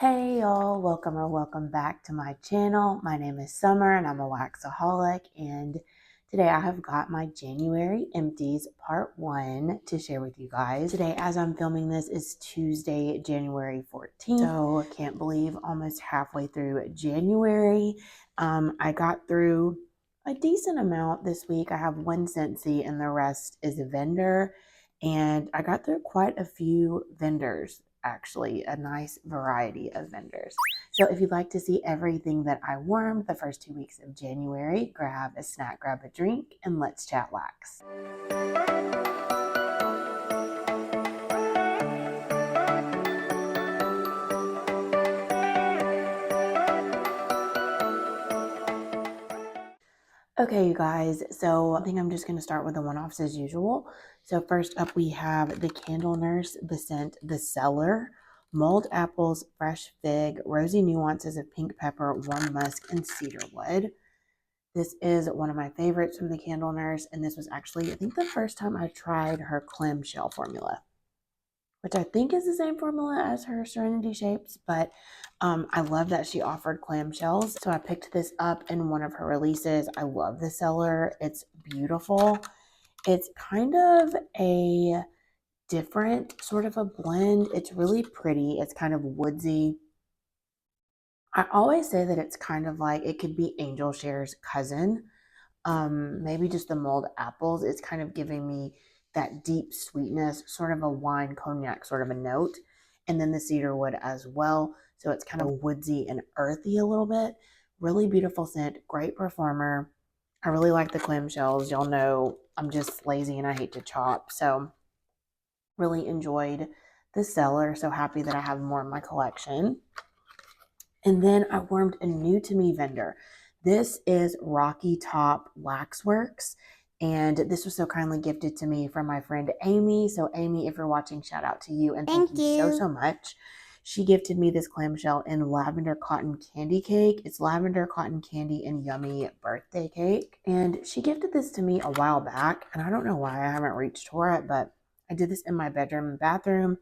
Hey y'all, welcome back to my channel. My name is Summer and I'm a waxaholic, and today I have got my January empties part 1 to share with you guys. Today, as I'm filming this, is Tuesday, January 14th. So I can't believe almost halfway through January. I got through a decent amount this week. I have one Scentsy and the rest is a vendor, and I got through quite a few vendors. Actually, a nice variety of vendors. So if you'd like to see everything that I wormed the first 2 weeks of January, grab a snack, grab a drink, and let's chat wax. Okay, you guys, so I think I'm just going to start with the one-offs as usual. So first up, we have the Candle Nurse, the scent, the Cellar, mulled apples, fresh fig, rosy nuances of pink pepper, warm musk, and cedarwood. This is one of my favorites from the Candle Nurse, and this was actually, I think, the first time I tried her clamshell formula, which I think is the same formula as her Serenity Shapes, but I love that she offered clamshells. So I picked this up in one of her releases. I love the Cellar. It's beautiful. It's kind of a different sort of a blend. It's really pretty. It's kind of woodsy. I always say that it's kind of like, it could be Angel Share's cousin. Maybe just the mulled apples. It's kind of giving me that deep sweetness, sort of a wine cognac sort of a note, and then the cedarwood as well. So it's kind of woodsy and earthy a little bit. Really beautiful scent, great performer. I really like the clamshells. Y'all know I'm just lazy and I hate to chop, so really enjoyed the Cellar. So happy that I have more in my collection. And then I wormed a new to me vendor. This is Rocky Top Waxworks, and this was so kindly gifted to me from my friend Amy. So Amy, if you're watching, shout out to you, and thank you so much. She gifted me this clamshell in lavender cotton candy cake. It's lavender cotton candy and yummy birthday cake. And she gifted this to me a while back, and I don't know why I haven't reached for it, but I did this in my bedroom and bathroom.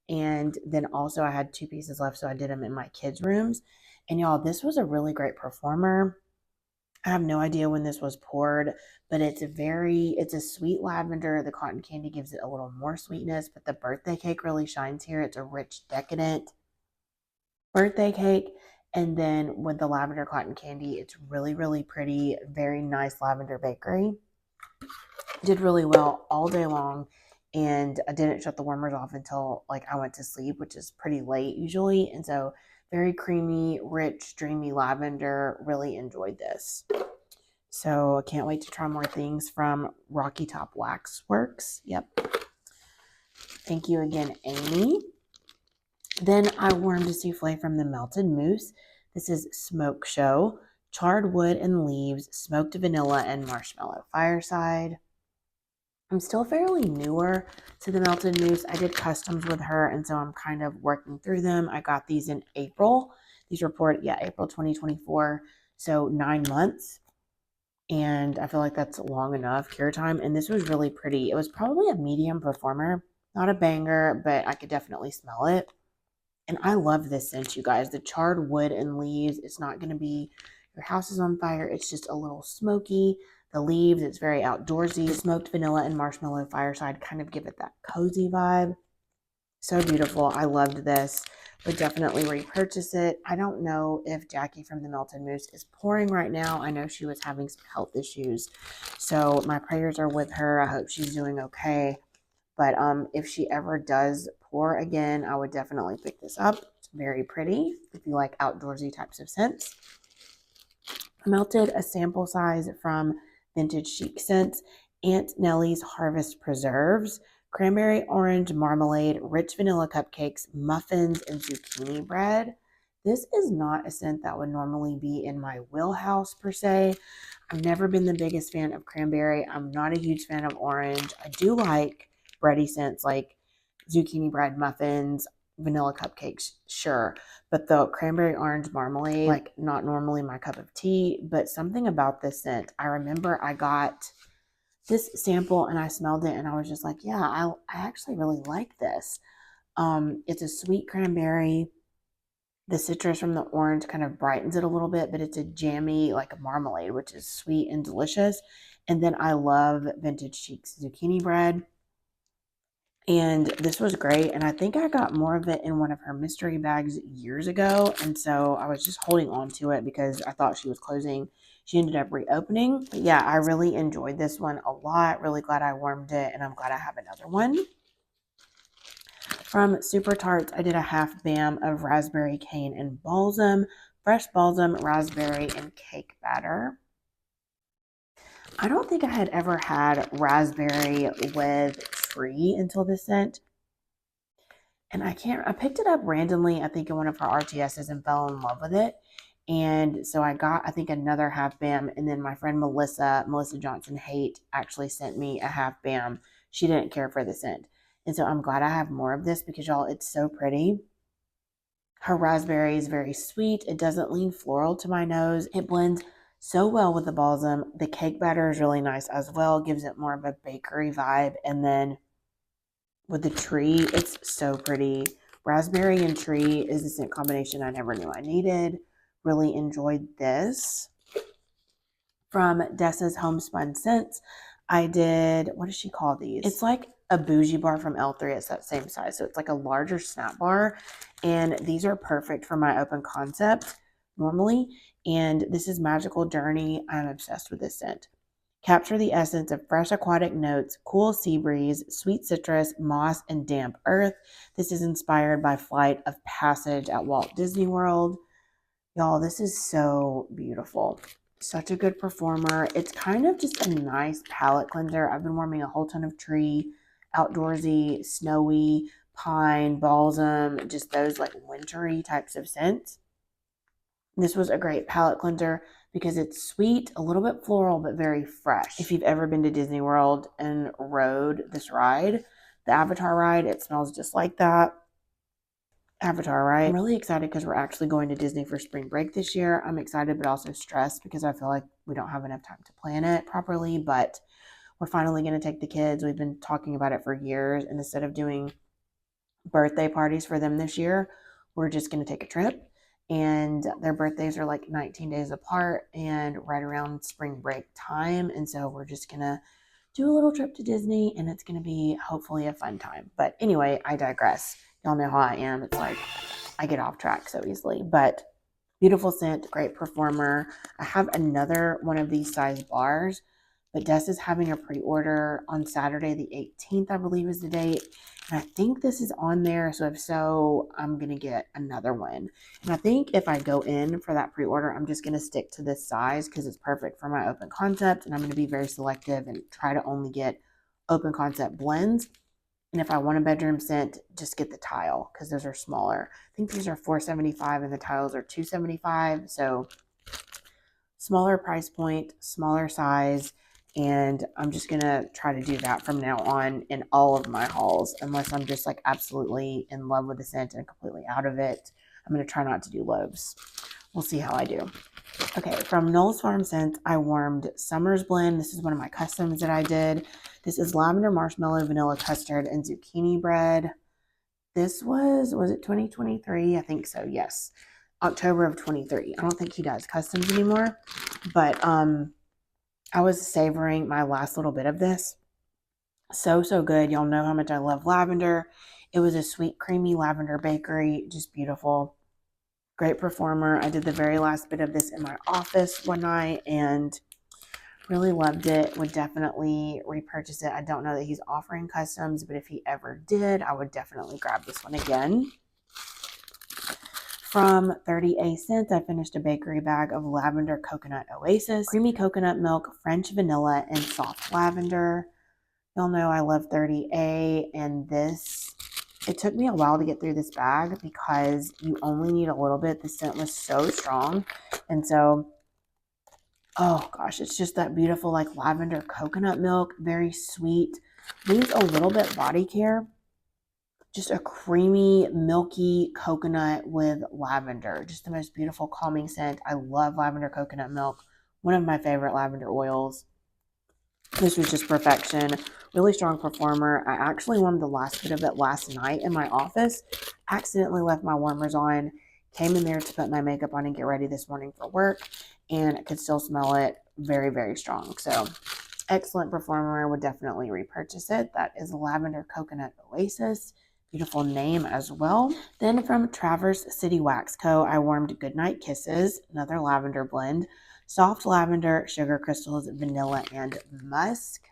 And then also I had 2 pieces left, so I did them in my kids' rooms. And y'all, this was a really great performer. I have no idea when this was poured, but it's a sweet lavender. The cotton candy gives it a little more sweetness, but the birthday cake really shines here. It's a rich, decadent birthday cake. And then with the lavender cotton candy, it's really, really pretty. Very nice lavender bakery. Did really well all day long. And I didn't shut the warmers off until like I went to sleep, which is pretty late usually. And so very creamy, rich, dreamy lavender. Really enjoyed this. So I can't wait to try more things from Rocky Top Waxworks. Yep. Thank you again, Amy. Then I wormed a souffle from the Melted Mousse. This is Smoke Show, charred wood and leaves, smoked vanilla and marshmallow fireside. I'm still fairly newer to the Melted Mousse. I did customs with her, and so I'm kind of working through them. I got these in April. These were poured, April 2024, so 9 months. And I feel like that's long enough cure time. And this was really pretty. It was probably a medium performer, not a banger, but I could definitely smell it. And I love this scent, you guys. The charred wood and leaves. It's not going to be your house is on fire. It's just a little smoky. The leaves, it's very outdoorsy. Smoked vanilla and marshmallow fireside kind of give it that cozy vibe. So beautiful. I loved this. Would definitely repurchase it. I don't know if Jackie from the Melted Mousse is pouring right now. I know she was having some health issues, so my prayers are with her. I hope she's doing okay. But if she ever does pour again, I would definitely pick this up. It's very pretty if you like outdoorsy types of scents. I melted a sample size from Vintage Chic Scents, Aunt Nellie's Harvest Preserves, cranberry orange marmalade, rich vanilla cupcakes, muffins, and zucchini bread. This is not a scent that would normally be in my wheelhouse per se. I've never been the biggest fan of cranberry. I'm not a huge fan of orange. I do like bready scents like zucchini bread, muffins, vanilla cupcakes, sure. But the cranberry orange marmalade, like not normally my cup of tea, but something about this scent. I remember I got this sample and I smelled it and I was just like, yeah, I actually really like this. It's a sweet cranberry. The citrus from the orange kind of brightens it a little bit, but it's a jammy, like a marmalade, which is sweet and delicious. And then I love Vintage Cheeks zucchini bread. And this was great. And I think I got more of it in one of her mystery bags years ago. And so I was just holding on to it because I thought she was closing. She ended up reopening. But yeah, I really enjoyed this one a lot. Really glad I warmed it. And I'm glad I have another one. From Super Tarts, I did a half bam of raspberry cane and balsam, fresh balsam, raspberry, and cake batter. I don't think I had ever had raspberry with tree until this scent. And I picked it up randomly, I think in one of her RTSs, and fell in love with it. And so I got, I think, another half bam. And then my friend Melissa Johnson Haight, actually sent me a half bam. She didn't care for the scent. And so I'm glad I have more of this because, y'all, it's so pretty. Her raspberry is very sweet. It doesn't lean floral to my nose. It blends so well with the balsam. The cake batter is really nice as well. Gives it more of a bakery vibe. And then with the tree, it's so pretty. Raspberry and tree is a scent combination I never knew I needed. Really enjoyed this. From Dessa's Homespun Scents, I did, what does she call these? It's like a bougie bar from L3. It's that same size. So it's like a larger snap bar. And these are perfect for my open concept normally. And this is Magical Journey. I'm obsessed with this scent. Capture the essence of fresh aquatic notes, cool sea breeze, sweet citrus, moss, and damp earth. This is inspired by Flight of Passage at Walt Disney World. Y'all, this is so beautiful. Such a good performer. It's kind of just a nice palette cleanser. I've been warming a whole ton of tree, outdoorsy, snowy, pine, balsam, just those like wintry types of scents. This was a great palette cleanser because it's sweet, a little bit floral, but very fresh. If you've ever been to Disney World and rode this ride, the Avatar ride, it smells just like that. Avatar, right? I'm really excited because we're actually going to Disney for spring break this year. I'm excited, but also stressed because I feel like we don't have enough time to plan it properly, but we're finally going to take the kids. We've been talking about it for years, and instead of doing birthday parties for them this year, we're just going to take a trip. And their birthdays are like 19 days apart and right around spring break time. And so we're just going to do a little trip to Disney, and it's going to be hopefully a fun time. But anyway, I digress. Y'all know how I am. It's like I get off track so easily. But beautiful scent, great performer. I have another one of these size bars, but Des is having a pre-order on Saturday the 18th, I believe is the date. And I think this is on there. So if so, I'm going to get another one. And I think if I go in for that pre-order, I'm just going to stick to this size because it's perfect for my open concept. And I'm going to be very selective and try to only get open concept blends. And if I want a bedroom scent, just get the tile because those are smaller. I think these are $4.75 and the tiles are $2.75. So smaller price point, smaller size. And I'm just going to try to do that from now on in all of my hauls, unless I'm just like absolutely in love with the scent and completely out of it. I'm going to try not to do loaves. We'll see how I do. Okay, from Knoll's Farm Scents, I warmed Summer's Blend. This is one of my customs that I did. This is lavender, marshmallow, vanilla custard, and zucchini bread. This was it 2023? I think so, yes. October of 23. I don't think he does customs anymore, but I was savoring my last little bit of this. So good. Y'all know how much I love lavender. It was a sweet, creamy lavender bakery. Just beautiful. Great performer. I did the very last bit of this in my office one night and really loved it. Would definitely repurchase it. I don't know that he's offering customs, but if he ever did, I would definitely grab this one again. From 30A Scents, I finished a bakery bag of lavender coconut oasis, creamy coconut milk, French vanilla, and soft lavender. Y'all know I love 30A, and this, it took me a while to get through this bag because you only need a little bit. The scent was so strong. And so, oh gosh, it's just that beautiful like lavender coconut milk, very sweet. Leaves a little bit body care. Just a creamy, milky coconut with lavender. Just the most beautiful calming scent. I love lavender coconut milk. One of my favorite lavender oils. This was just perfection. Really strong performer. I actually warmed the last bit of it last night in my office. Accidentally left my warmers on Came in there to put my makeup on and get ready this morning for work, and I could still smell it very, very strong. So excellent performer, would definitely repurchase it. That is Lavender Coconut Oasis. Beautiful name as well. Then from Traverse City Wax Co., I warmed Goodnight Kisses, another lavender blend. Soft lavender, sugar crystals, vanilla, and musk.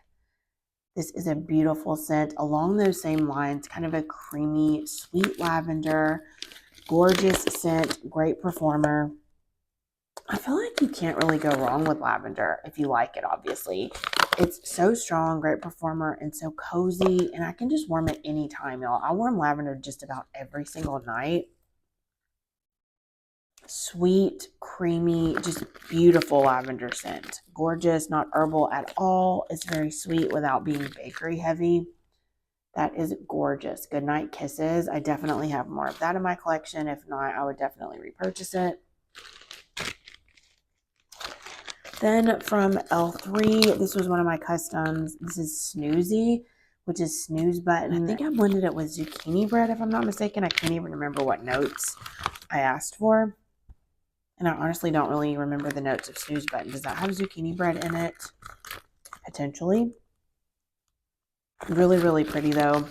This is a beautiful scent along those same lines, kind of a creamy, sweet lavender, gorgeous scent, great performer. I feel like you can't really go wrong with lavender if you like it, obviously. It's so strong, great performer, and so cozy, and I can just warm it anytime, y'all. I warm lavender just about every single night. Sweet, creamy, just beautiful lavender scent. Gorgeous, not herbal at all. It's very sweet without being bakery heavy. That is gorgeous. Goodnight Kisses. I definitely have more of that in my collection. If not, I would definitely repurchase it. Then from L3, this was one of my customs. This is Snoozy, which is snooze button. I think I blended it with zucchini bread, if I'm not mistaken. I can't even remember what notes I asked for. And I honestly don't really remember the notes of snooze button. Does that have zucchini bread in it? Potentially. Really, really pretty though.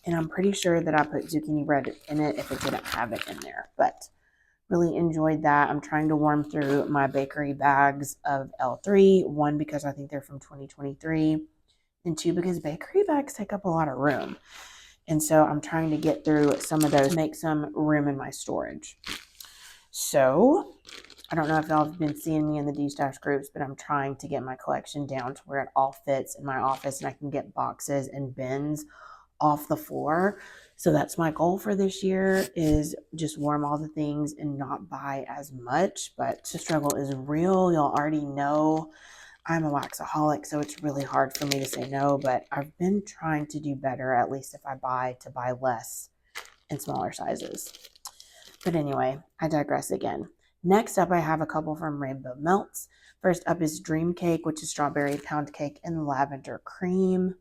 And I'm pretty sure that I put zucchini bread in it if it didn't have it in there. But really enjoyed that. I'm trying to warm through my bakery bags of L3. One, because I think they're from 2023. And two, because bakery bags take up a lot of room. And so I'm trying to get through some of those, make some room in my storage. So I don't know if y'all have been seeing me in the D-Stash groups, but I'm trying to get my collection down to where it all fits in my office and I can get boxes and bins off the floor. So that's my goal for this year, is just warm all the things and not buy as much. But the struggle is real. Y'all already know I'm a waxaholic, so it's really hard for me to say no, but I've been trying to do better, at least if I buy, to buy less in smaller sizes. But anyway, I digress again. Next up, I have a couple from Rainbow Melts. First up is Dream Cake, which is strawberry pound cake and lavender cream.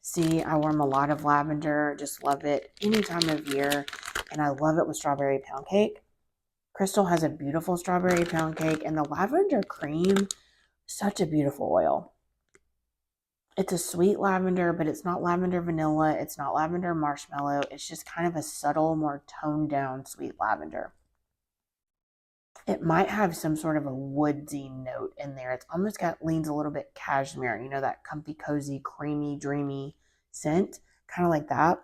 See, I warm a lot of lavender, just love it any time of year, and I love it with strawberry pound cake. Crystal has a beautiful strawberry pound cake, and the lavender cream, such a beautiful oil. It's a sweet lavender, but it's not lavender vanilla. It's not lavender marshmallow. It's just kind of a subtle, more toned down sweet lavender. It might have some sort of a woodsy note in there. It's almost leans a little bit cashmere, you know, that comfy, cozy, creamy, dreamy scent, kind of like that.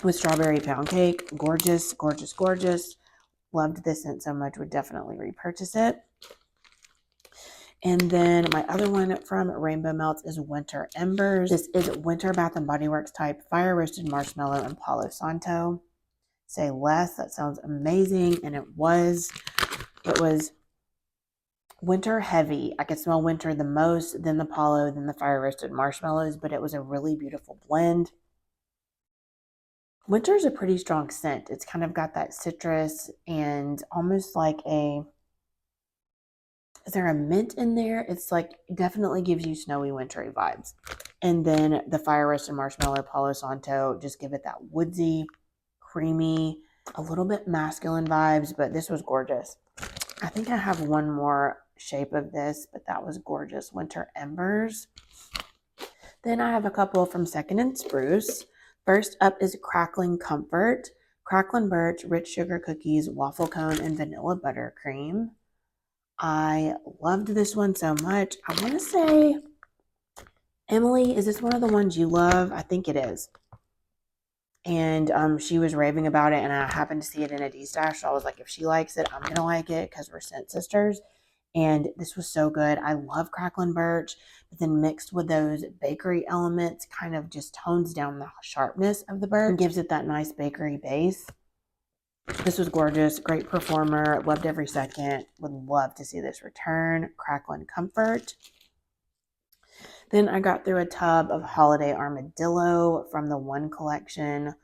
With strawberry pound cake, gorgeous, gorgeous, gorgeous. Loved this scent so much, would definitely repurchase it. And then my other one from Rainbow Melts is Winter Embers. This is Winter Bath & Body Works type fire roasted marshmallow and Palo Santo. Say less, that sounds amazing. And it was winter heavy. I could smell winter the most, then the Palo, then the fire roasted marshmallows, but it was a really beautiful blend. Winter is a pretty strong scent. It's kind of got that citrus and almost like is there a mint in there? It's like, definitely gives you snowy, wintry vibes. And then the fire roasted marshmallow Palo Santo, just give it that woodsy, creamy, a little bit masculine vibes, but this was gorgeous. I think I have one more shape of this, but that was gorgeous. Winter Embers. Then I have a couple from Second and Spruce. First up is Crackling Comfort. Crackling Birch, Rich Sugar Cookies, Waffle Cone, and Vanilla Buttercream. I loved this one so much. I want to say, Emily, is this one of the ones you love? I think it is. And she was raving about it, and I happened to see it in a D-Stash. So I was like, if she likes it, I'm going to like it because we're scent sisters. And this was so good. I love Crackling Birch, but then mixed with those bakery elements kind of just tones down the sharpness of the birch and gives it that nice bakery base. This was gorgeous. Great performer. Loved every second. Would love to see this return. Crackling Comfort. Then I got through a tub of Holiday Armadillo from the One Collection.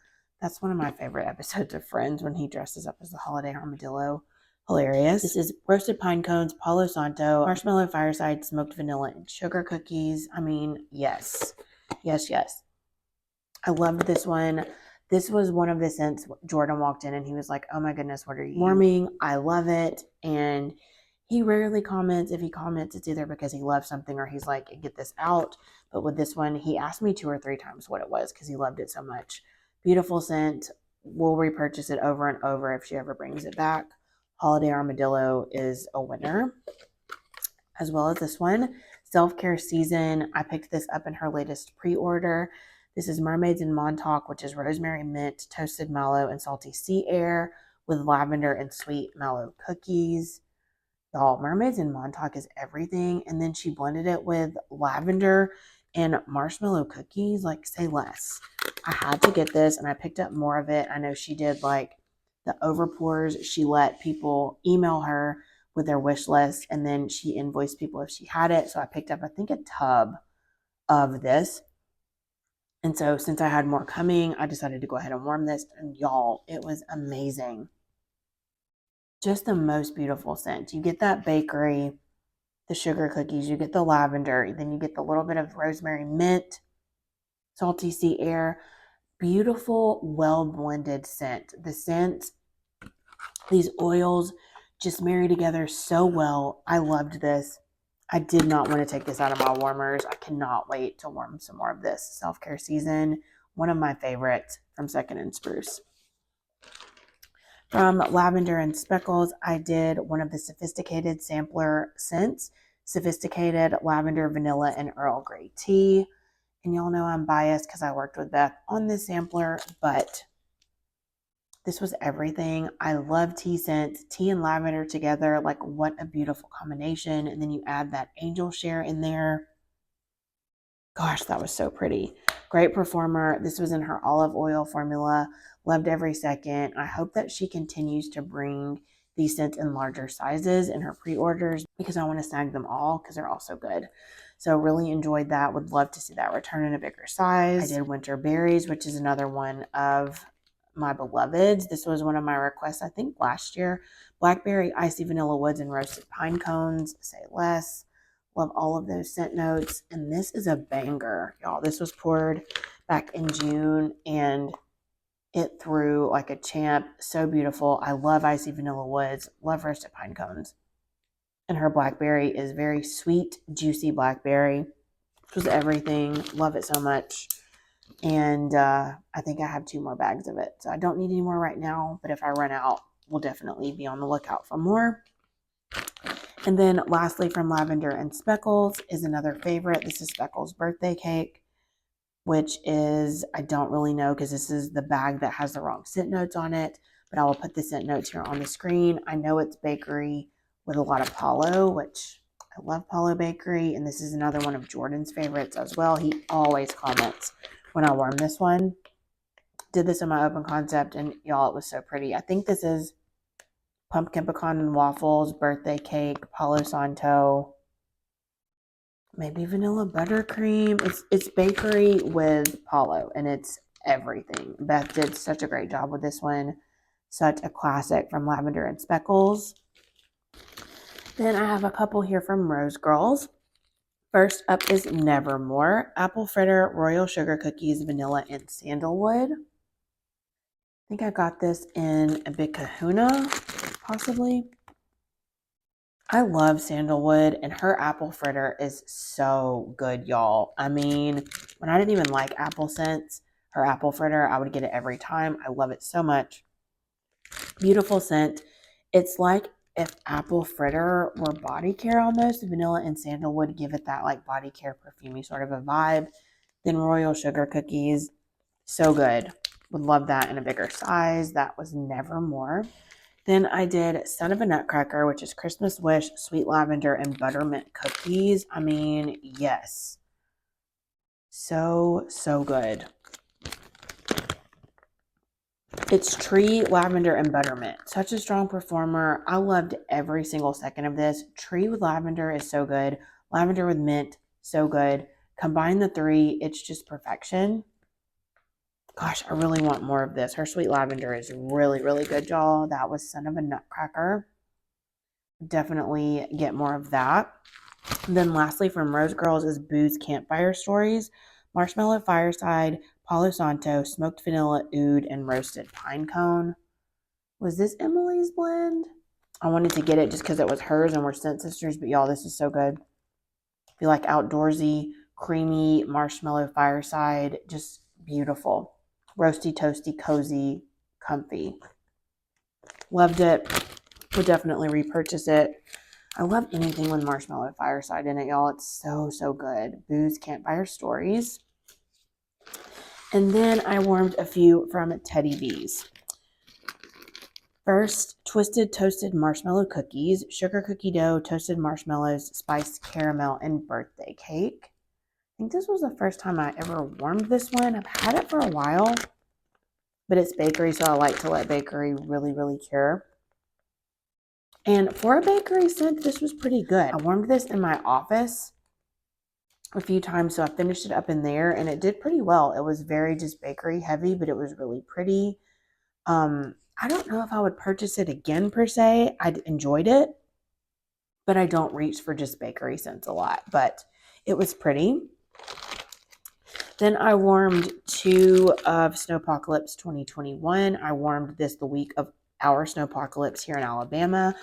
That's one of my favorite episodes of Friends, when he dresses up as the Holiday Armadillo. Hilarious. This is roasted pine cones, Palo Santo, marshmallow fireside, smoked vanilla, and sugar cookies. I mean, yes. Yes, yes. I loved this one. This was one of the scents Jordan walked in and he was like, oh my goodness, what are you warming? I love it. And he rarely comments. If he comments, it's either because he loves something or he's like, get this out. But with this one, he asked me 2 or 3 times what it was because he loved it so much. Beautiful scent. We'll repurchase it over and over if she ever brings it back. Holiday Armadillo is a winner, as well as this one. Self-care season. I picked this up in her latest pre-order. This is Mermaids in Montauk, which is rosemary, mint, toasted mallow, and salty sea air with lavender and sweet mallow cookies. Y'all, Mermaids in Montauk is everything. And then she blended it with lavender and marshmallow cookies. Like, say less. I had to get this and I picked up more of it. I know she did like the overpours. She let people email her with their wish list and then she invoiced people if she had it. So I picked up, I think, a tub of this. And so since I had more coming, I decided to go ahead and warm this. And y'all, it was amazing. Just the most beautiful scent. You get that bakery, the sugar cookies, you get the lavender, then you get the little bit of rosemary, mint, salty sea air. Beautiful, well blended scent. The scent, these oils just marry together so well. I loved this. I did not want to take this out of my warmers. I cannot wait to warm some more of this. Self-care season, one of my favorites from Second and Spruce. From Lavender and Speckles, I did one of the sophisticated sampler scents. Sophisticated lavender, vanilla, and Earl Grey tea. And y'all know I'm biased because I worked with Beth on this sampler, but this was everything. I love tea scents. Tea and lavender together, like what a beautiful combination. And then you add that angel share in there. Gosh, that was so pretty. Great performer. This was in her olive oil formula. Loved every second. I hope that she continues to bring these scents in larger sizes in her pre-orders because I want to snag them all because they're all so good. So really enjoyed that. Would love to see that return in a bigger size. I did Winter Berries, which is another one of my beloveds. This was one of my requests, I think, last year. Blackberry, Icy Vanilla Woods, and Roasted Pine Cones. Say less. Love all of those scent notes. And this is a banger, y'all. This was poured back in June and it threw like a champ. So beautiful. I love Icy Vanilla Woods. Love Roasted Pine Cones. And her blackberry is very sweet, juicy blackberry. Which was everything. Love it so much. And I think I have 2 more bags of it. So I don't need any more right now. But if I run out, we'll definitely be on the lookout for more. And then lastly, from Lavender and Speckles is another favorite. This is Speckles Birthday Cake, which is, I don't really know because this is the bag that has the wrong scent notes on it, but I will put the scent notes here on the screen. I know it's bakery with a lot of Paulo, which I love Paulo Bakery, and this is another one of Jordan's favorites as well. He always comments when I warm this one. Did this in my open concept, and y'all, it was so pretty. I think this is pumpkin pecan and waffles, birthday cake, Palo Santo, maybe vanilla buttercream. It's bakery with Palo, and it's everything. Beth did such a great job with this one. Such a classic from Lavender and Speckles. Then I have a couple here from Rose Girls. First up is Nevermore. Apple fritter, royal sugar cookies, vanilla, and sandalwood. I think I got this in a Big Kahuna, possibly. I love sandalwood, and her apple fritter is so good, y'all. I mean, when I didn't even like apple scents, her apple fritter, I would get it every time. I love it so much. Beautiful scent. It's like if apple fritter were body care almost. Vanilla and sandalwood give it that like body care perfumey sort of a vibe. Then royal sugar cookies. So good. Would love that in a bigger size. That was Nevermore. Then I did Son of a Nutcracker, which is Christmas Wish, Sweet Lavender, and Buttermint Cookies. I mean, yes. So, so good. It's Tree, Lavender, and Buttermint. Such a strong performer. I loved every single second of this. Tree with Lavender is so good. Lavender with Mint, so good. Combine the 3, it's just perfection. Gosh, I really want more of this. Her Sweet Lavender is really, really good, y'all. That was Son of a Nutcracker. Definitely get more of that. And then lastly, from Rose Girls is Boo's Campfire Stories. Marshmallow Fireside, Palo Santo, smoked vanilla oud, and roasted pine cone. Was this Emily's blend? I wanted to get it just because it was hers and we're scent sisters, but y'all, this is so good. If you like outdoorsy, creamy, marshmallow fireside, just beautiful. Roasty, toasty, cozy, comfy. Loved it. Would definitely repurchase it. I love anything with marshmallow fireside in it, y'all. It's so, so good. Booze Campfire Stories. And then I warmed a few from Teddy B's. First, twisted toasted marshmallow cookies, sugar cookie dough, toasted marshmallows, spiced caramel, and birthday cake. I think this was the first time I ever warmed this one. I've had it for a while, but it's bakery, so I like to let bakery really, really cure. And for a bakery scent, this was pretty good. I warmed this in my office a few times, so I finished it up in there, and it did pretty well. It was very just bakery heavy, but it was really pretty. I don't know if I would purchase it again per se. I enjoyed it, but I don't reach for just bakery scents a lot, but it was pretty. Then I warmed 2 of Snowpocalypse 2021. I warmed this the week of our Snowpocalypse here in Alabama.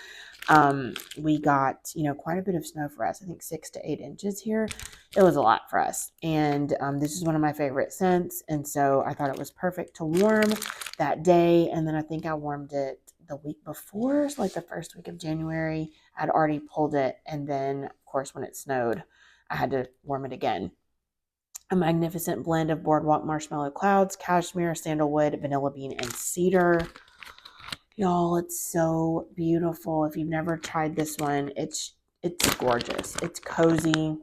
We got, quite a bit of snow for us. I think 6 to 8 inches here. It was a lot for us. And this is one of my favorite scents. And so I thought it was perfect to warm that day. And then I think I warmed it the week before, so like the first week of January. I'd already pulled it. And then, of course, when it snowed, I had to warm it again. A magnificent blend of boardwalk marshmallow clouds, cashmere, sandalwood, vanilla bean, and cedar. Y'all, it's so beautiful. If you've never tried this one, it's gorgeous. It's cozy.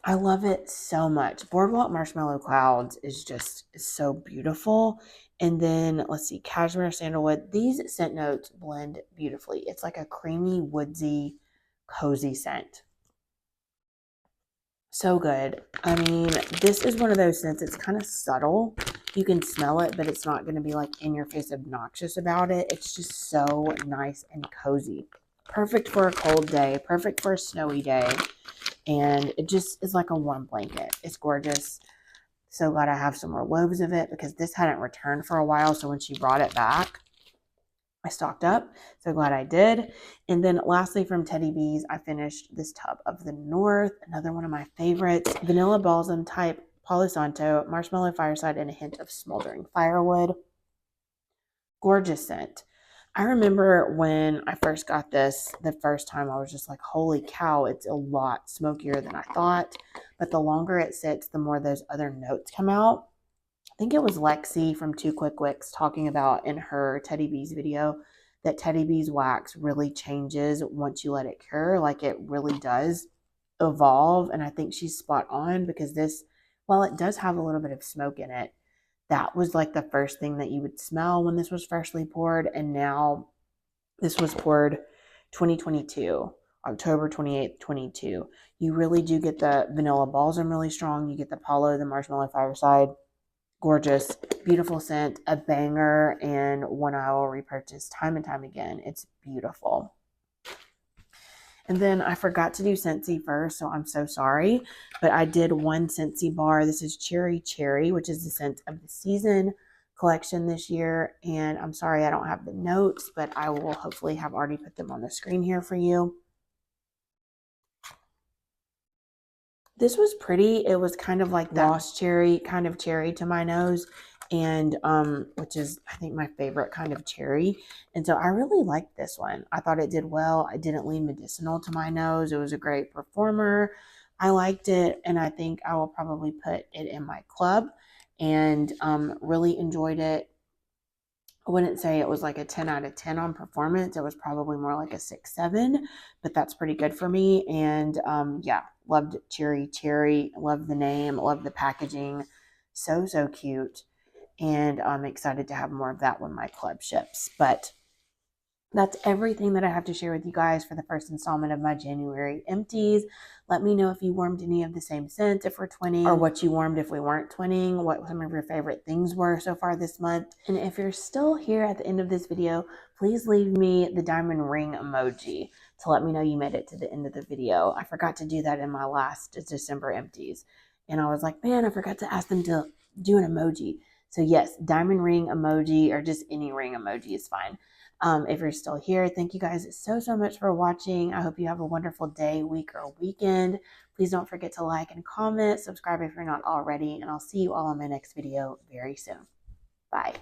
I love it so much. Boardwalk marshmallow clouds is just so beautiful. And then let's see, cashmere, sandalwood. These scent notes blend beautifully. It's like a creamy, woodsy, cozy scent. So good. I mean, this is one of those scents. It's kind of subtle. You can smell it, but it's not going to be like in your face obnoxious about it. It's just so nice and cozy. Perfect for a cold day. Perfect for a snowy day. And it just is like a warm blanket. It's gorgeous. So glad I have some more loaves of it because this hadn't returned for a while. So when she brought it back, I stocked up. So glad I did. And then lastly from Teddy B's, I finished this tub of the North. Another one of my favorites. Vanilla balsam type Palo Santo, marshmallow fireside, and a hint of smoldering firewood. Gorgeous scent. I remember when I first got this, the first time I was just like, holy cow, it's a lot smokier than I thought. But the longer it sits, the more those other notes come out. I think it was Lexi from Two Quick Wicks talking about in her Teddy B's video that Teddy B's wax really changes once you let it cure. Like it really does evolve. And I think she's spot on because this, while it does have a little bit of smoke in it, that was like the first thing that you would smell when this was freshly poured. And now this was poured 2022, October 28th, 22. You really do get the vanilla balsam really strong. You get the Palo, the marshmallow fireside. Gorgeous, beautiful scent, a banger, and one I will repurchase time and time again. It's beautiful. And then I forgot to do Scentsy first, so I'm so sorry. But I did one Scentsy bar. This is Cherry Cherry, which is the scent of the season collection this year. And I'm sorry I don't have the notes, but I will hopefully have already put them on the screen here for you. This was pretty. It was kind of like that lost cherry kind of cherry to my nose, and which is I think my favorite kind of cherry. And so I really liked this one. I thought it did well. I didn't lean medicinal to my nose. It was a great performer. I liked it, and I think I will probably put it in my club and really enjoyed it. I wouldn't say it was like a 10 out of 10 on performance. It was probably more like a 6, 7, but that's pretty good for me. And yeah, loved Cherry Cherry. Love the name. Love the packaging. So, so cute. And I'm excited to have more of that when my club ships. But that's everything that I have to share with you guys for the first installment of my January empties. Let me know if you warmed any of the same scents if we're twinning, or what you warmed if we weren't twinning, what some of your favorite things were so far this month. And if you're still here at the end of this video, please leave me the diamond ring emoji to let me know you made it to the end of the video. I forgot to do that in my last December empties. And I was like, man, I forgot to ask them to do an emoji. So yes, diamond ring emoji or just any ring emoji is fine. If you're still here, thank you guys so much for watching. I hope you have a wonderful day, week, or weekend. Please don't forget to like and comment, subscribe if you're not already, and I'll see you all in my next video very soon. Bye.